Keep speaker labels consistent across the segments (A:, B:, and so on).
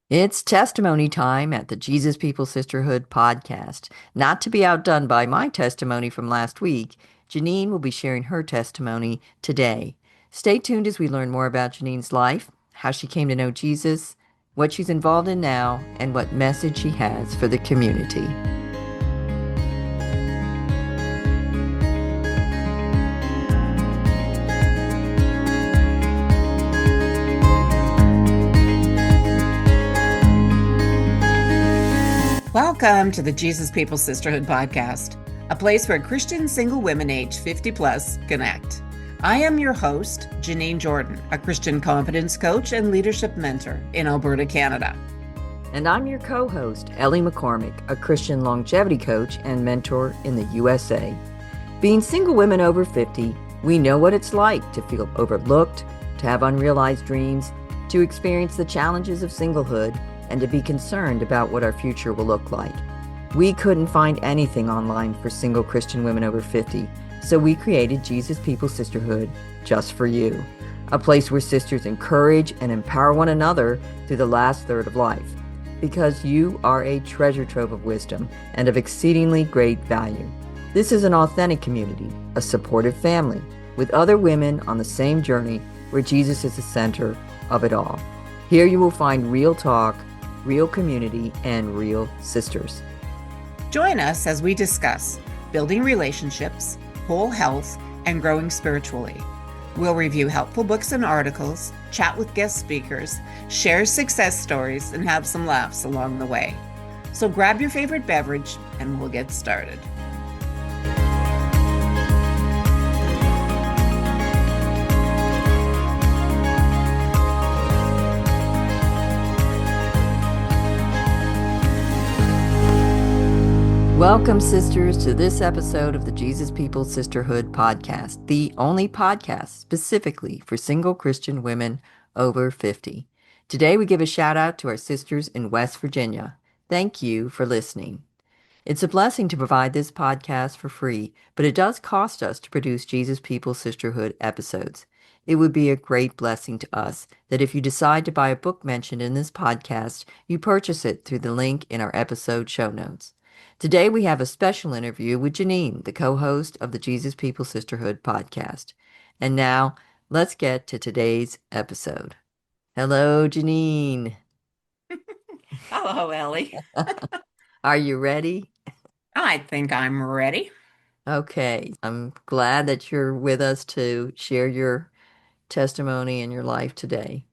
A: It's testimony time at the Jesus People Sisterhood podcast. Not to be outdone by my testimony from last week, Janine will be sharing her testimony today. Stay tuned as we learn more about Janine's life, how she came to know Jesus, what she's involved in now, and what message she has for the community.
B: Welcome to the Jesus People Sisterhood podcast, a place where Christian single women aged 50 plus connect. I am your host, Janine Jordan, a Christian confidence coach and leadership mentor in Alberta, Canada.
A: And I'm your co-host, Ellie McCormick, a Christian longevity coach and mentor in the USA. Being single women over 50, we know what it's like to feel overlooked, to have unrealized dreams, to experience the challenges of singlehood, and to be concerned about what our future will look like. We couldn't find anything online for single Christian women over 50, so we created Jesus People Sisterhood just for you, a place where sisters encourage and empower one another through the last third of life, because you are a treasure trove of wisdom and of exceedingly great value. This is an authentic community, a supportive family, with other women on the same journey where Jesus is the center of it all. Here you will find real talk, real community, and real sisters.
B: Join us as we discuss building relationships, whole health, and growing spiritually. We'll review helpful books and articles, chat with guest speakers, share success stories, and have some laughs along the way. So grab your favorite beverage and we'll get started.
A: Welcome, sisters, to this episode of the Jesus People Sisterhood podcast, the only podcast specifically for single Christian women over 50. Today, we give a shout out to our sisters in West Virginia. Thank you for listening. It's a blessing to provide this podcast for free, but it does cost us to produce Jesus People Sisterhood episodes. It would be a great blessing to us that if you decide to buy a book mentioned in this podcast, you purchase it through the link in our episode show notes. Today we have a special interview with Janine, the co-host of the Jesus People Sisterhood podcast. And now, let's get to today's episode. Hello, Janine.
B: Hello, Ellie.
A: Are you ready?
B: I think I'm ready.
A: Okay, I'm glad that you're with us to share your testimony and your life today.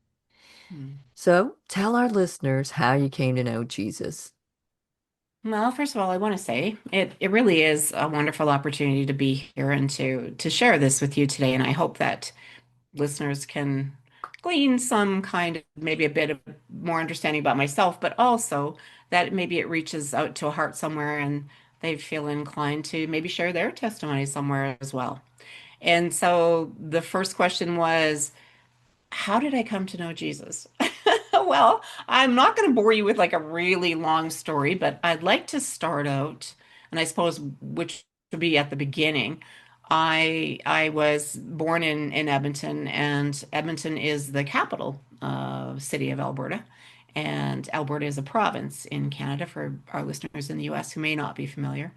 A: So, tell our listeners how you came to know Jesus.
B: Well, first of all, I want to say it really is a wonderful opportunity to be here and to share this with you today. And I hope that listeners can glean some kind of maybe a bit of more understanding about myself, but also that maybe it reaches out to a heart somewhere and they feel inclined to maybe share their testimony somewhere as well. And so the first question was, how did I come to know Jesus? Well, I'm not going to bore you with like a really long story, but I'd like to start out, and I suppose which would be at the beginning. I was born in Edmonton, and Edmonton is the capital city of Alberta, and Alberta is a province in Canada for our listeners in the U.S. who may not be familiar.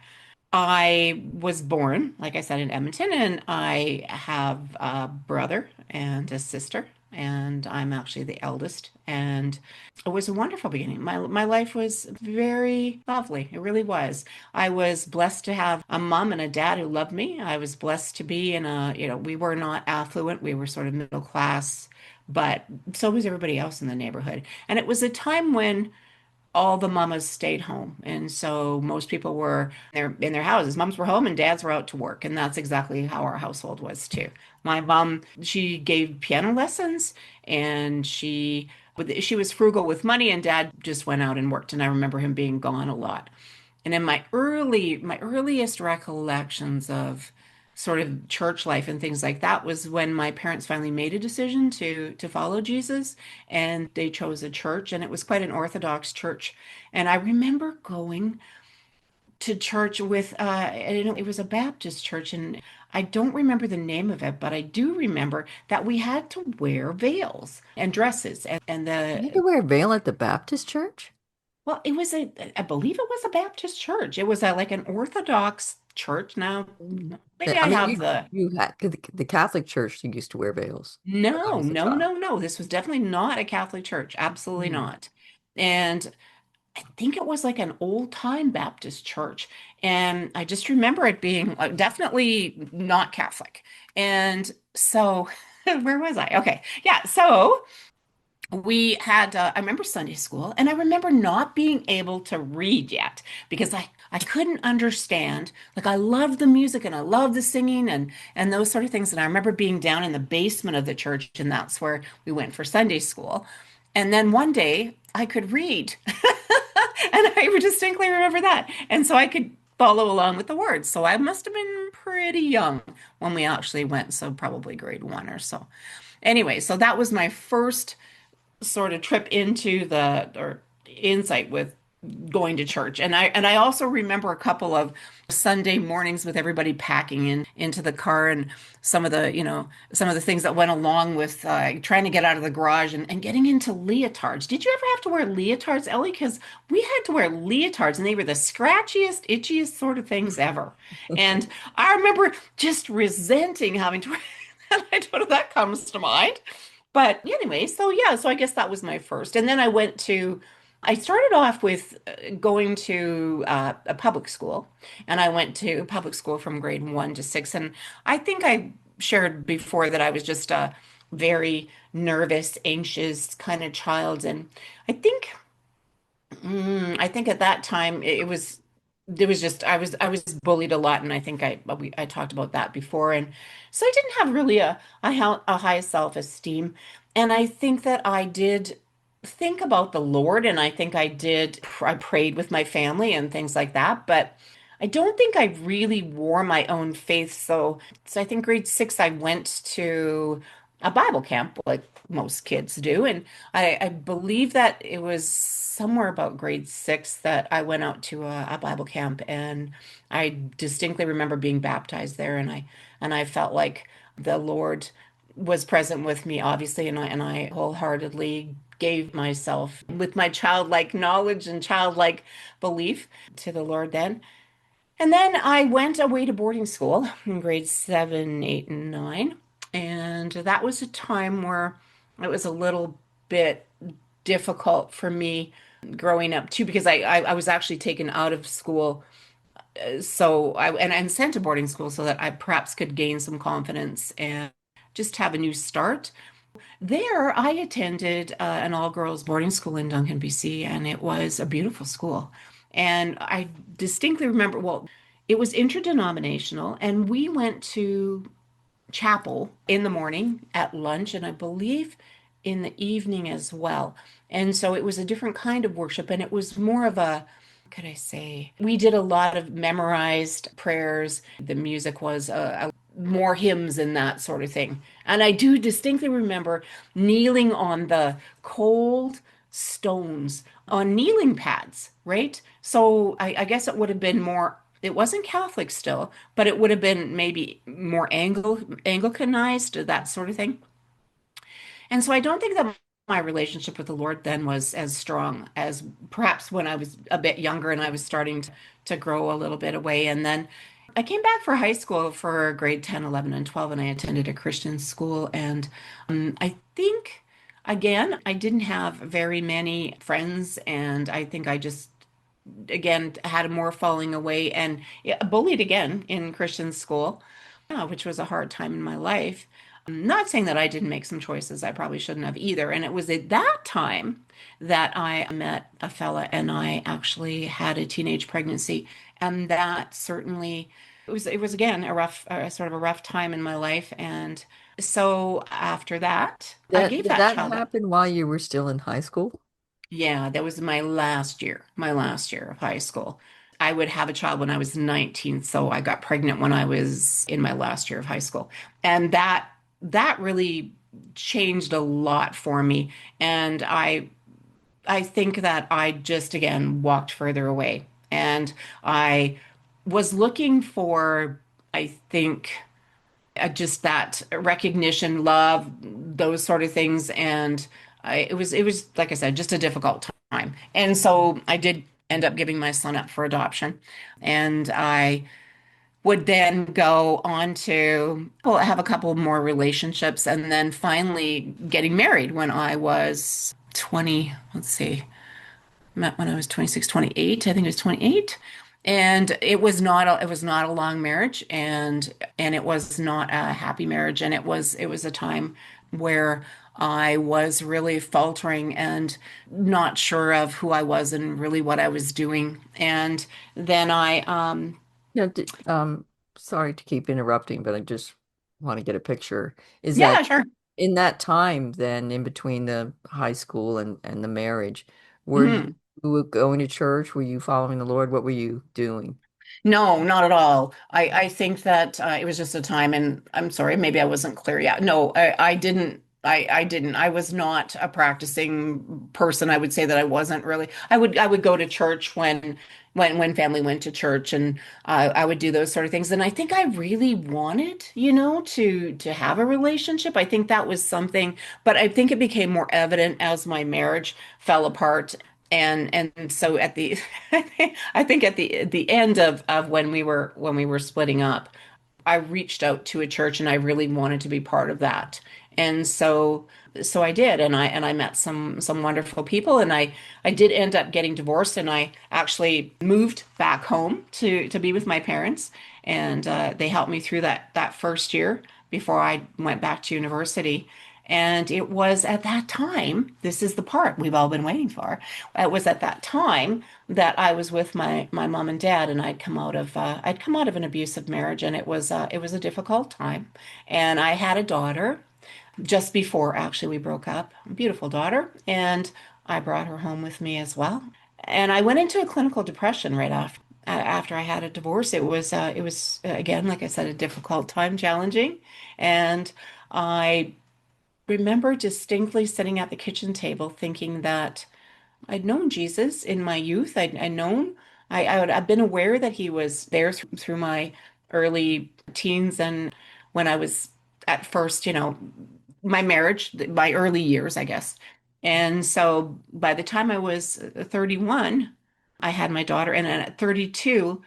B: I was born, like I said, in Edmonton, and I have a brother and a sister, and I'm actually the eldest. And it was a wonderful beginning. My life was very lovely. It really was. I was blessed to have a mom and a dad who loved me. I was blessed to be in we were not affluent. We were sort of middle class, but so was everybody else in the neighborhood. And it was a time when all the mamas stayed home. And so most people were in their houses. Moms were home and dads were out to work. And that's exactly how our household was too. My mom, she gave piano lessons and she was frugal with money, and dad just went out and worked. And I remember him being gone a lot. And in my earliest recollections of sort of church life and things like that was when my parents finally made a decision to follow Jesus, and they chose a church, and it was quite an Orthodox church. And I remember going to church with it was a Baptist church, and I don't remember the name of it, but I do remember that we had to wear veils and dresses and
A: You had to
B: the
A: wear a veil at the Baptist church?
B: well, it was I believe it was a Baptist church. It was like an Orthodox church. Now,
A: Mm.
B: maybe I
A: I mean,
B: have
A: you
B: the
A: you had the Catholic Church used to wear veils when I
B: no,
A: was a
B: no,
A: child.
B: no, no. This was definitely not a Catholic church. Absolutely
A: Hmm.
B: not. And I think it was like an old time Baptist church. And I just remember it being definitely not Catholic. And so, where was I? Okay. Yeah. So, we had I remember Sunday school, and I remember not being able to read yet because I couldn't understand. Like I loved the music and I loved the singing and those sort of things. And I remember being down in the basement of the church, and that's where we went for Sunday school. And then one day I could read, and I distinctly remember that. And so I could follow along with the words. So I must have been pretty young when we actually went, so probably grade one or so. Anyway, so that was my first sort of trip into the or insight with going to church. And I also remember a couple of Sunday mornings with everybody packing in into the car and some of the, some of the things that went along with trying to get out of the garage and getting into leotards. Did you ever have to wear leotards, Ellie? Because we had to wear leotards and they were the scratchiest, itchiest sort of things ever. And I remember just resenting having to wear I don't know if that comes to mind. But anyway, so yeah, so I guess that was my first. And then I started off with going to a public school, and I went to public school from grade one to six. And I think I shared before that I was just a very nervous, anxious kind of child. And I think I think at that time it was just I was bullied a lot, and I think I talked about that before, and so I didn't have really a high self-esteem, and I think that I did think about the Lord, and I think I prayed with my family and things like that, but I don't think I really wore my own faith. So I think grade six I went to a Bible camp like most kids do, and I believe that it was somewhere about grade six that I went out to a Bible camp, and I distinctly remember being baptized there, and I felt like the Lord was present with me, obviously, and I wholeheartedly gave myself with my childlike knowledge and childlike belief to the Lord then. And then I went away to boarding school in grades seven, eight, and nine. And that was a time where it was a little bit difficult for me growing up too, because I was actually taken out of school. So and sent to boarding school so that I perhaps could gain some confidence and just have a new start. There, I attended an all-girls boarding school in Duncan, BC, and it was a beautiful school. And I distinctly remember, well, it was interdenominational, and we went to chapel in the morning at lunch, and I believe in the evening as well. And so it was a different kind of worship, and it was more of a, what could I say? We did a lot of memorized prayers. The music was more hymns and that sort of thing. And I do distinctly remember kneeling on the cold stones on kneeling pads, right? So I guess it would have been more, it wasn't Catholic still, but it would have been maybe more Anglicanized, that sort of thing. And so I don't think that my relationship with the Lord then was as strong as perhaps when I was a bit younger and I was starting to grow a little bit away. And then I came back for high school for grade 10, 11, and 12, and I attended a Christian school. And I think, again, I didn't have very many friends, and I think I just again had more falling away and yeah, bullied again in Christian school, which was a hard time in my life. I'm not saying that I didn't make some choices I probably shouldn't have either. And it was at that time that I met a fella and I actually had a teenage pregnancy. And that certainly it was again a rough sort of a rough time in my life. And so after that, I
A: That
B: gave
A: did
B: that
A: that
B: child up.
A: happen while you were still in high school?
B: Yeah, that was my last year of high school. I would have a child when I was 19, so I got pregnant when I was in my last year of high school. And that really changed a lot for me. And I think that I just again walked further away. And I was looking for, I think, just that recognition, love, those sort of things. And it was, like I said, just a difficult time. And so I did end up giving my son up for adoption. And I would then go on to well, have a couple more relationships and then finally getting married when I was 20, let's see, met when I was 26, 28. I think it was 28. And it was not a long marriage and it was not a happy marriage. And it was a time where I was really faltering and not sure of who I was and really what I was doing. And then
A: You know, sorry to keep interrupting, but I just want to get a picture. Is that
B: yeah, sure.
A: in that time then, in between the high school and the marriage, were
B: Mhm.
A: you going to church? Were you following the Lord? What were you doing?
B: No, not at all. I think that it was just a time, and I'm sorry, maybe I wasn't clear yet. No, I didn't. I didn't. I was not a practicing person. I would say that I wasn't really. I would go to church when family went to church, and I would do those sort of things. And I think I really wanted, to have a relationship. I think that was something, but I think it became more evident as my marriage fell apart and so at the I think at the end of when we were splitting up, I reached out to a church and I really wanted to be part of that. And so I did and I met some wonderful people and I did end up getting divorced and I actually moved back home to be with my parents and they helped me through that first year before I went back to university. And it was at that time, this is the part we've all been waiting for. It was at that time that I was with my mom and dad, and I'd come out of an abusive marriage, and it was a difficult time. And I had a daughter just before actually we broke up, a beautiful daughter, and I brought her home with me as well. And I went into a clinical depression right after I had a divorce. It was again, like I said, a difficult time, challenging, and I remember distinctly sitting at the kitchen table thinking that I'd known Jesus in my youth. I'd known, I'd been aware that he was there through my early teens and when I was at first, my marriage, my early years, I guess. And so by the time I was 31, I had my daughter. And then at 32,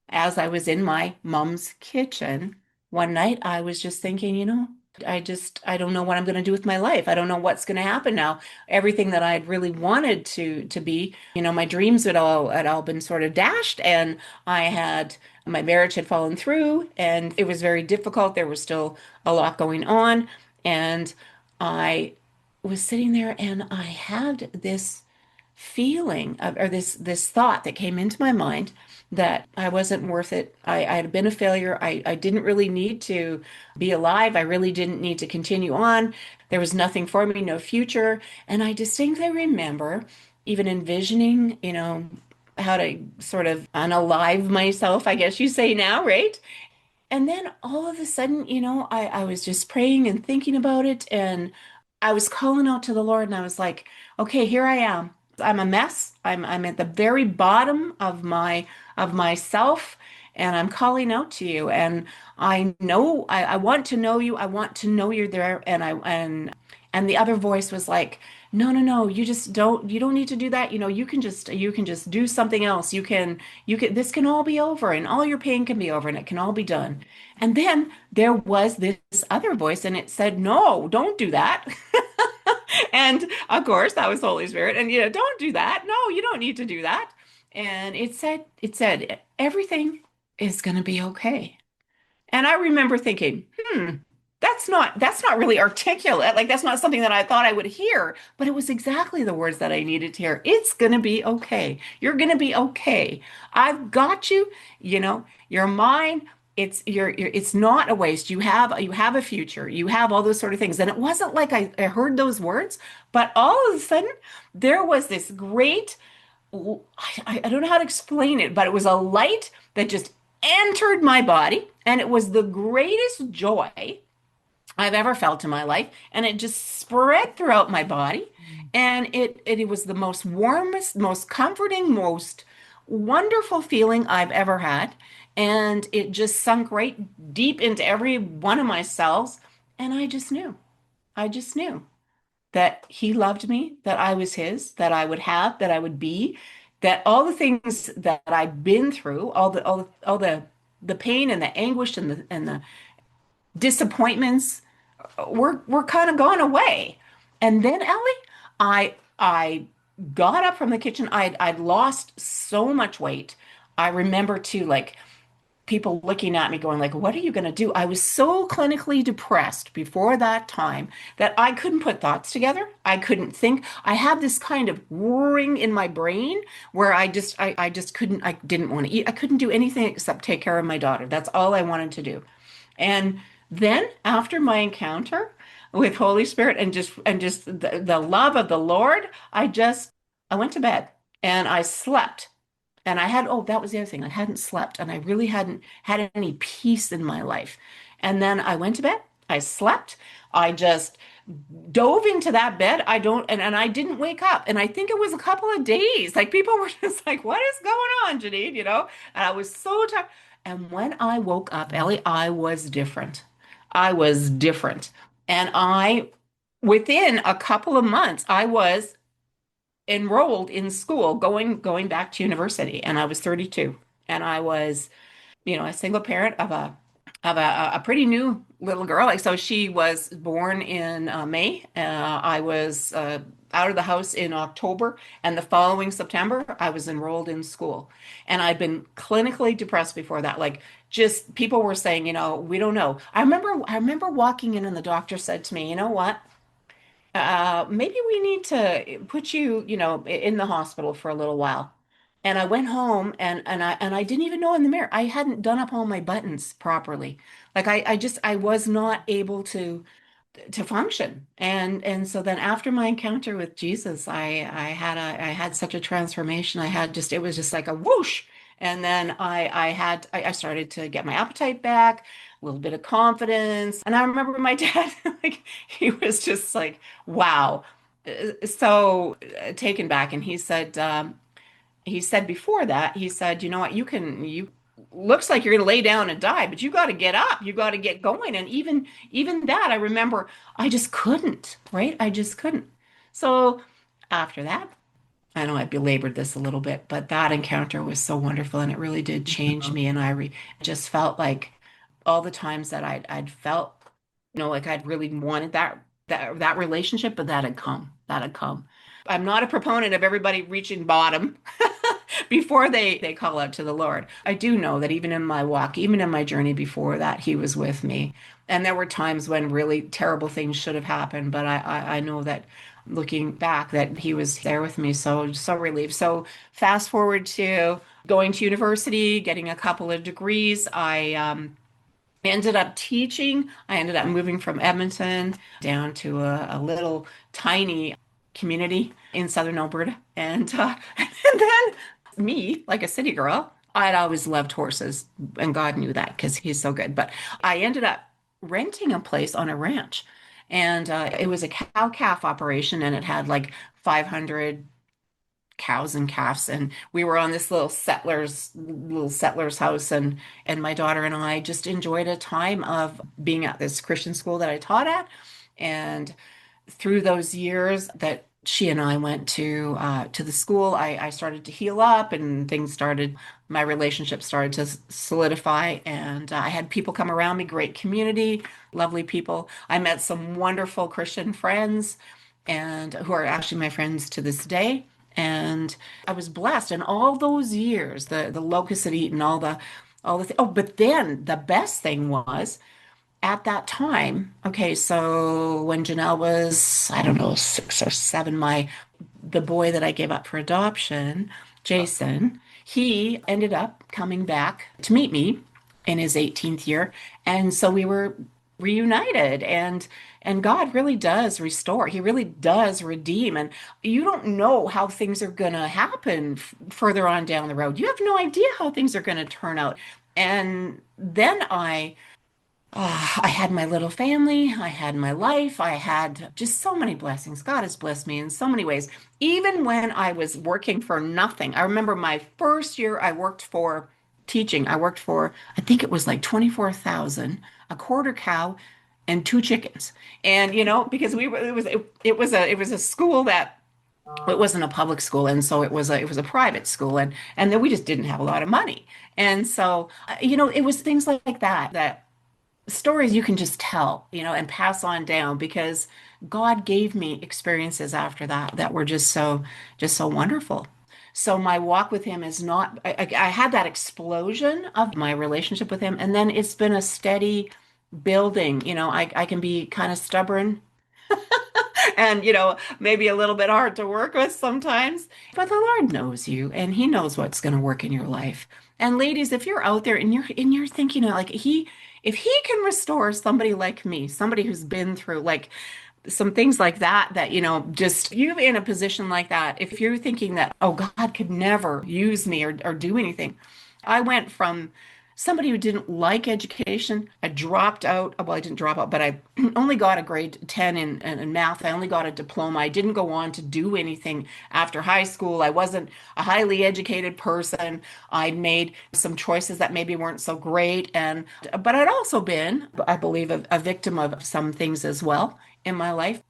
B: as I was in my mom's kitchen one night, I was just thinking, I don't know what I'm going to do with my life. I don't know what's going to happen now. Everything that I'd really wanted to be, my dreams had all been sort of dashed, and my marriage had fallen through, and it was very difficult. There was still a lot going on, and I was sitting there, and I had this feeling of, or this thought that came into my mind that I wasn't worth it. I had been a failure. I didn't really need to be alive. I really didn't need to continue on. There was nothing for me, no future. And I distinctly remember even envisioning, how to sort of unalive myself, I guess you say now, right? And then all of a sudden, I was just praying and thinking about it. And I was calling out to the Lord and I was like, okay, here I am. I'm a mess. I'm at the very bottom of myself and I'm calling out to you. And I know I want to know you. I want to know you're there. And the other voice was like, no, no, no, you don't need to do that. You can just do something else. This can all be over and all your pain can be over and it can all be done. And then there was this other voice and it said, no, don't do that. And of course, that was the Holy Spirit. And don't do that. No, you don't need to do that. And it said, everything is going to be okay. And I remember thinking, that's not really articulate. Like that's not something that I thought I would hear, but it was exactly the words that I needed to hear. It's going to be okay. You're going to be okay. I've got you. You're mine. It's not a waste. You have a future. You have all those sort of things. And it wasn't like I heard those words, but all of a sudden there was this great I don't know how to explain it, but it was a light that just entered my body, and it was the greatest joy I've ever felt in my life, and it just spread throughout my body, and it was the most warmest, most comforting, most wonderful feeling I've ever had. And it just sunk right deep into every one of my cells. And I just knew that he loved me, that I was his, that I would have, that I would be, that all the things that I've been through, the pain and the anguish and the disappointments were kind of gone away. And then Ellie, I got up from the kitchen. I'd lost so much weight. I remember too, like people looking at me going like, what are you going to do? I was so clinically depressed before that time that I couldn't put thoughts together. I couldn't think. I had this kind of roaring in my brain where I just couldn't, I didn't want to eat. I couldn't do anything except take care of my daughter. That's all I wanted to do. And then after my encounter with Holy Spirit and just the love of the Lord, I went to bed and I slept. And I had, oh, that was the other thing. I hadn't slept and I really hadn't had any peace in my life. And then I went to bed. I slept. I just dove into that bed. And I didn't wake up. And I think it was a couple of days. Like people were just like, what is going on, Janine? And I was so tired. And when I woke up, Ellie, I was different. I was different. And within a couple of months, I was enrolled in school, going back to university, and I was 32, and I was, a single parent of a pretty new little girl. Like so, she was born in May. I was out of the house in October, and the following September, I was enrolled in school, and I'd been clinically depressed before that. Like just people were saying, we don't know. I remember walking in, and the doctor said to me, you know what? Maybe we need to put you, in the hospital for a little while. And I went home and I didn't even know in the mirror. I hadn't done up all my buttons properly. Like I was not able to function. And so then after my encounter with Jesus, I had such a transformation. It was just like a whoosh. And then I started to get my appetite back, a little bit of confidence. And I remember my dad, like he was just like, wow, so taken back. And he said before that, he said, you know what, you looks like you're going to lay down and die, but you got to get up, you got to get going. And even that, I remember I just couldn't, right? I just couldn't. So after that, I know I belabored this a little bit, but that encounter was so wonderful and it really did change me. And just felt like all the times that I'd felt, like I'd really wanted that relationship, but that had come. That had come. I'm not a proponent of everybody reaching bottom before they call out to the Lord. I do know that even in my walk, even in my journey before that, He was with me. And there were times when really terrible things should have happened, but I know that looking back that He was there with me. So relieved. So fast forward to going to university, getting a couple of degrees. I ended up teaching. I ended up moving from Edmonton down to a little tiny community in southern Alberta. And then me, like a city girl, I'd always loved horses, and God knew that because He's so good. But I ended up renting a place on a ranch, and it was a cow-calf operation, and it had like 500 cows and calves, and we were on this little settlers house, and my daughter and I just enjoyed a time of being at this Christian school that I taught at. And through those years that she and I went to the school, I started to heal up, and my relationship started to solidify, and I had people come around me, great community, lovely people. I met some wonderful Christian friends, and who are actually my friends to this day. And I was blessed, and all those years, the locusts had eaten oh, but then the best thing was at that time, okay, so when Janelle was, I don't know, 6 or 7, the boy that I gave up for adoption, Jason, he ended up coming back to meet me in his 18th year. And so we were reunited, and God really does restore. He really does redeem. And you don't know how things are going to happen further on down the road. You have no idea how things are going to turn out. And then I I had my little family, I had my life, I had just so many blessings. God has blessed me in so many ways. Even when I was working for nothing, I remember my first year I worked for teaching. I worked for, I think it was like 24,000, a quarter cow, and two chickens. And because it was a school that it wasn't a public school, and so it was a private school, and then we just didn't have a lot of money. And so it was things like that stories you can just tell, and pass on down because God gave me experiences after that were just so wonderful. So my walk with him is not, I had that explosion of my relationship with him, and then it's been a steady building. I can be kind of stubborn and maybe a little bit hard to work with sometimes, but the Lord knows you and he knows what's going to work in your life. And ladies, if you're out there and you're thinking like if he can restore somebody like me, somebody who's been through like some things like that just you in a position like that, if you're thinking that, oh, God could never use me or do anything. I went from somebody who didn't like education. I dropped out. Well, I didn't drop out, but I only got a grade 10 in math. I only got a diploma. I didn't go on to do anything after high school. I wasn't a highly educated person. I'd made some choices that maybe weren't so great. But I'd also been, I believe, a victim of some things as well in my life.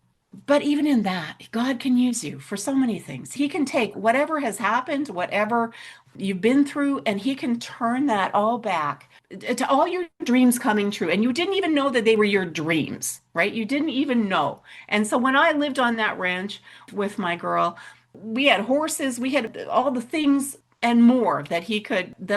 B: But even in that, God can use you for so many things. He can take whatever has happened, whatever you've been through, and He can turn that all back to all your dreams coming true. And you didn't even know that they were your dreams, right? You didn't even know. And so when I lived on that ranch with my girl, we had horses, we had all the things and more that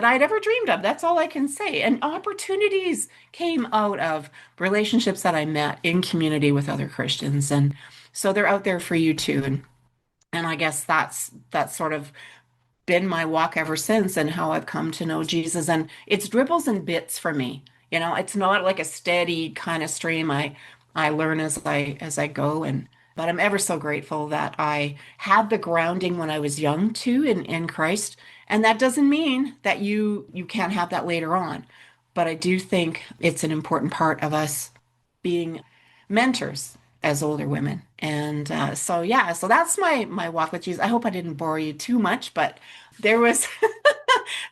B: I'd ever dreamed of. That's all I can say. And opportunities came out of relationships that I met in community with other Christians. And so they're out there for you too. And I guess that's sort of been my walk ever since and how I've come to know Jesus. And it's dribbles and bits for me. It's not like a steady kind of stream. I learn as I go, and but I'm ever so grateful that I had the grounding when I was young too in Christ. And that doesn't mean that you can't have that later on. But I do think it's an important part of us being mentors as older women. And so yeah, so that's my walk with Jesus. I hope I didn't bore you too much, but there was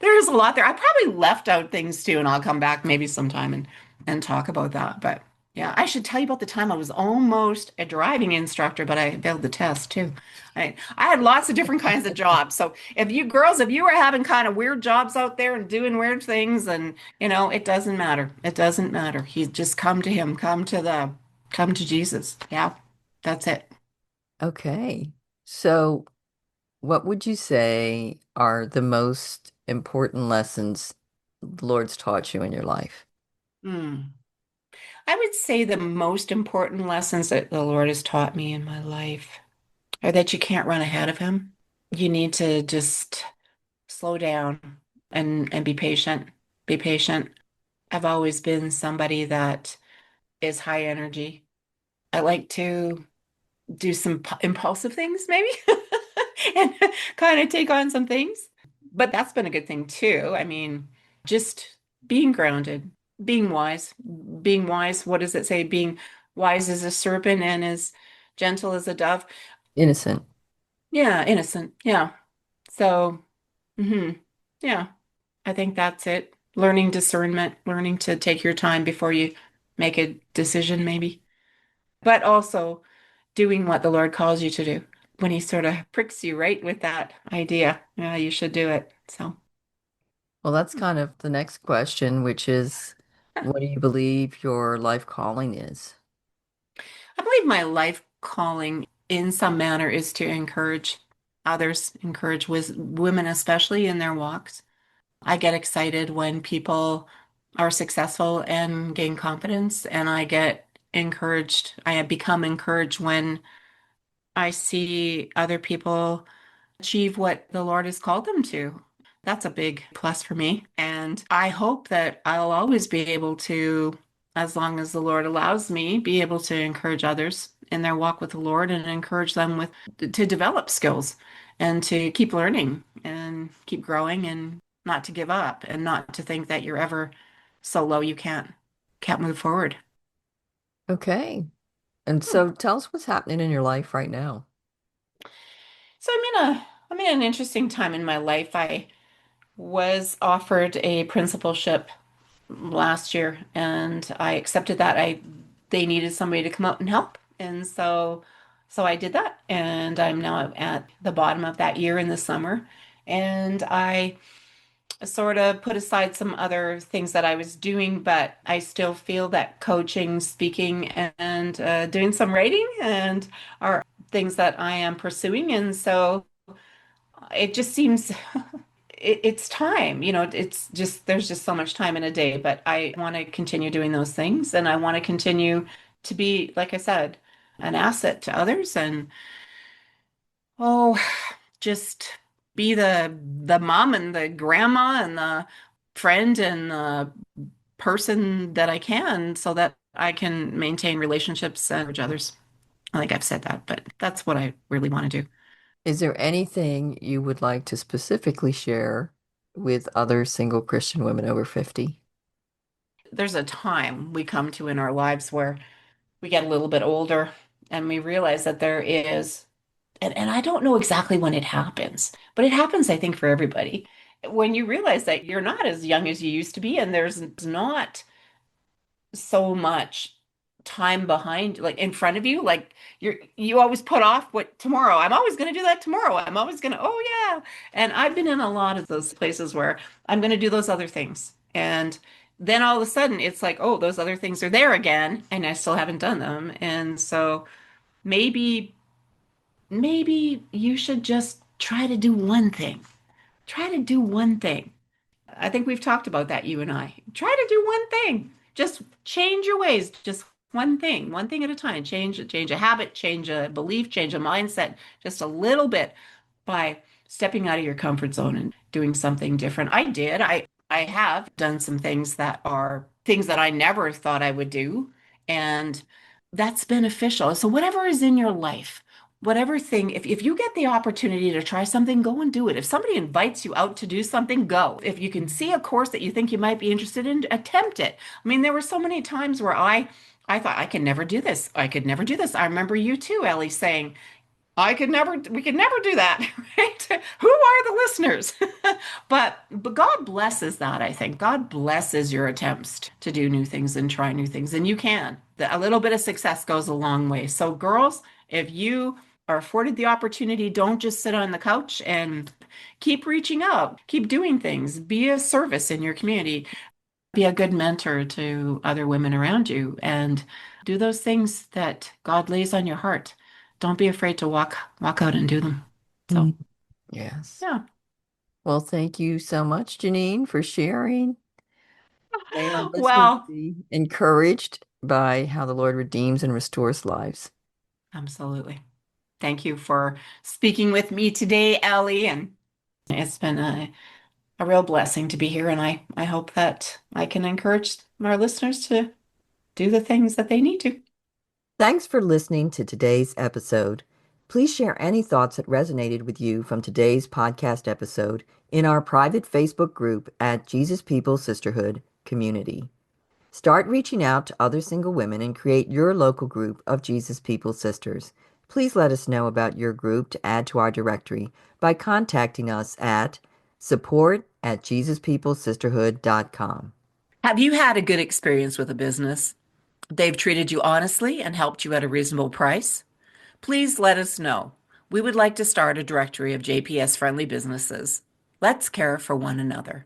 B: there was a lot there. I probably left out things too, and I'll come back maybe sometime and talk about that. But yeah, I should tell you about the time I was almost a driving instructor, but I failed the test too. I had lots of different kinds of jobs. So if you girls, if you were having kind of weird jobs out there and doing weird things, and it doesn't matter. It doesn't matter. He just come to him, come to Jesus. Yeah, that's it.
A: Okay. So, what would you say are the most important lessons the Lord's taught you in your life?
B: Hmm. I would say the most important lessons that the Lord has taught me in my life are that you can't run ahead of him. You need to just slow down and be patient. Be patient. I've always been somebody that is high energy. I like to do some impulsive things maybe and kind of take on some things. But that's been a good thing too. I mean, just being grounded, being wise, being wise. What does it say? Being wise as a serpent and as gentle as a dove.
A: Innocent.
B: Yeah, innocent. Yeah. So, yeah, I think that's it. Learning discernment, learning to take your time before you make a decision, maybe, but also doing what the Lord calls you to do when He sort of pricks you right with that idea. Yeah, you should do it. So,
A: Well, that's kind of the next question, which is, what do you believe your life calling is?
B: I believe my life calling in some manner is to encourage others, encourage women, especially in their walks. I get excited when people are successful and gain confidence, and I get encouraged. I have become encouraged when I see other people achieve what the Lord has called them to. That's a big plus for me. And I hope that I'll always be able to, as long as the Lord allows me, be able to encourage others in their walk with the Lord and encourage them to develop skills and to keep learning and keep growing and not to give up and not to think that you're ever so low you can't. can't move forward.
A: Okay. And
B: Hmm.
A: so tell us what's happening in your life right now.
B: So I'm in an interesting time in my life. I was offered a principalship last year and I accepted that. I They needed somebody to come out and help. And so I did that and I'm now at the bottom of that year in the summer. And I sort of put aside some other things that I was doing, but I still feel that coaching, speaking, and doing some writing and are things that I am pursuing. And so it just seems it's time, it's just there's just so much time in a day, but I want to continue doing those things and I want to continue to be, like I said, an asset to others and oh, just be the mom and the grandma and the friend and the person that I can so that I can maintain relationships and encourage others. I think I've said that, but that's what I really want to do.
A: Is there anything you would like to specifically share with other single Christian women over 50?
B: There's a time we come to in our lives where we get a little bit older and we realize that there is, and I don't know exactly when it happens, but it happens, I think, for everybody. When you realize that you're not as young as you used to be, and there's not so much time behind, like in front of you, like you always put off what tomorrow. I'm always going to do that tomorrow. I'm always going to, oh yeah. And I've been in a lot of those places where I'm going to do those other things. And then all of a sudden it's like, oh, those other things are there again, and I still haven't done them. And so maybe maybe you should just try to do one thing. Try to do one thing. I think we've talked about that, you and I. Try to do one thing. Just change your ways. Just one thing at a time. Change a habit, change a belief, change a mindset, just a little bit by stepping out of your comfort zone and doing something different. I did. I have done some things that are things that I never thought I would do, and that's beneficial. So whatever is in your life, whatever thing, if you get the opportunity to try something, go and do it. If somebody invites you out to do something, go. If you can see a course that you think you might be interested in, attempt it. I mean, there were so many times where I thought I could never do this. I could never do this. I remember you too, Ellie, saying, we could never do that, right? Who are the listeners? But God blesses that, I think. God blesses your attempts to do new things and try new things, and you can. A little bit of success goes a long way. So, girls, if you are afforded the opportunity, don't just sit on the couch and keep reaching out, keep doing things, be a service in your community, be a good mentor to other women around you, and do those things that God lays on your heart. Don't be afraid to walk out and do them. So,
A: Mm. Yes.
B: yeah.
A: Well, thank you so much, Janine, for sharing. May our listeners
B: Well,
A: be encouraged by how the Lord redeems and restores lives.
B: absolutely. Thank you for speaking with me today, Ellie, and it's been a real blessing to be here, and I hope that I can encourage our listeners to do the things that they need to.
A: Thanks for listening to today's episode. Please share any thoughts that resonated with you from today's podcast episode in our private Facebook group at Jesus People Sisterhood Community. Start reaching out to other single women and create your local group of Jesus People Sisters. Please let us know about your group to add to our directory by contacting us at support@JesusPeopleSisterhood.com.
B: Have you had a good experience with a business? They've treated you honestly and helped you at a reasonable price? Please let us know. We would like to start a directory of JPS friendly businesses. Let's care for one another.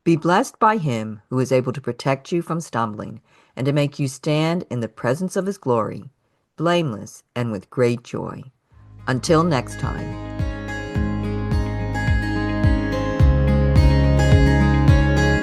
A: Be blessed by him who is able to protect you from stumbling and to make you stand in the presence of his glory, blameless and with great joy. Until next time.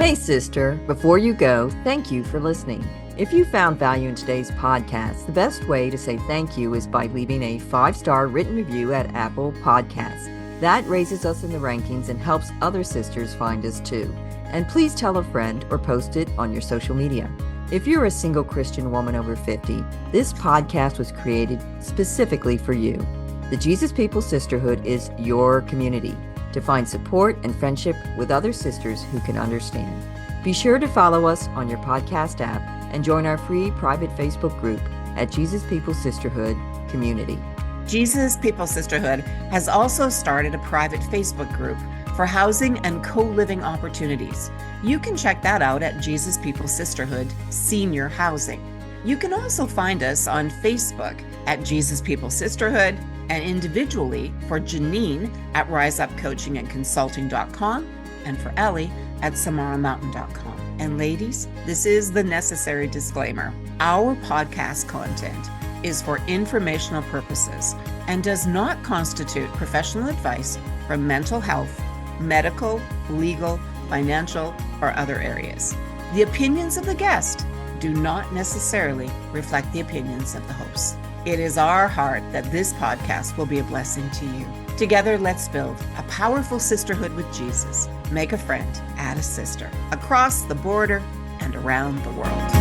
A: Hey, sister, before you go, thank you for listening. If you found value in today's podcast, the best way to say thank you is by leaving a 5-star written review at Apple Podcasts. That raises us in the rankings and helps other sisters find us too. And please tell a friend or post it on your social media. If you're a single Christian woman over 50, this podcast was created specifically for you. The Jesus People Sisterhood is your community to find support and friendship with other sisters who can understand. Be sure to follow us on your podcast app and join our free private Facebook group at Jesus People Sisterhood Community.
B: Jesus People Sisterhood has also started a private Facebook group for housing and co-living opportunities. You can check that out at Jesus People Sisterhood Senior Housing. You can also find us on Facebook at Jesus People Sisterhood and individually for Janine at riseupcoachingandconsulting.com and for Ellie at samaramountain.com. And ladies, this is the necessary disclaimer. Our podcast content is for informational purposes and does not constitute professional advice for mental health, medical, legal, financial, or other areas. The opinions of the guest do not necessarily reflect the opinions of the host. It is our heart that this podcast will be a blessing to you. Together, let's build a powerful sisterhood with Jesus. Make a friend, add a sister, across the border and around the world.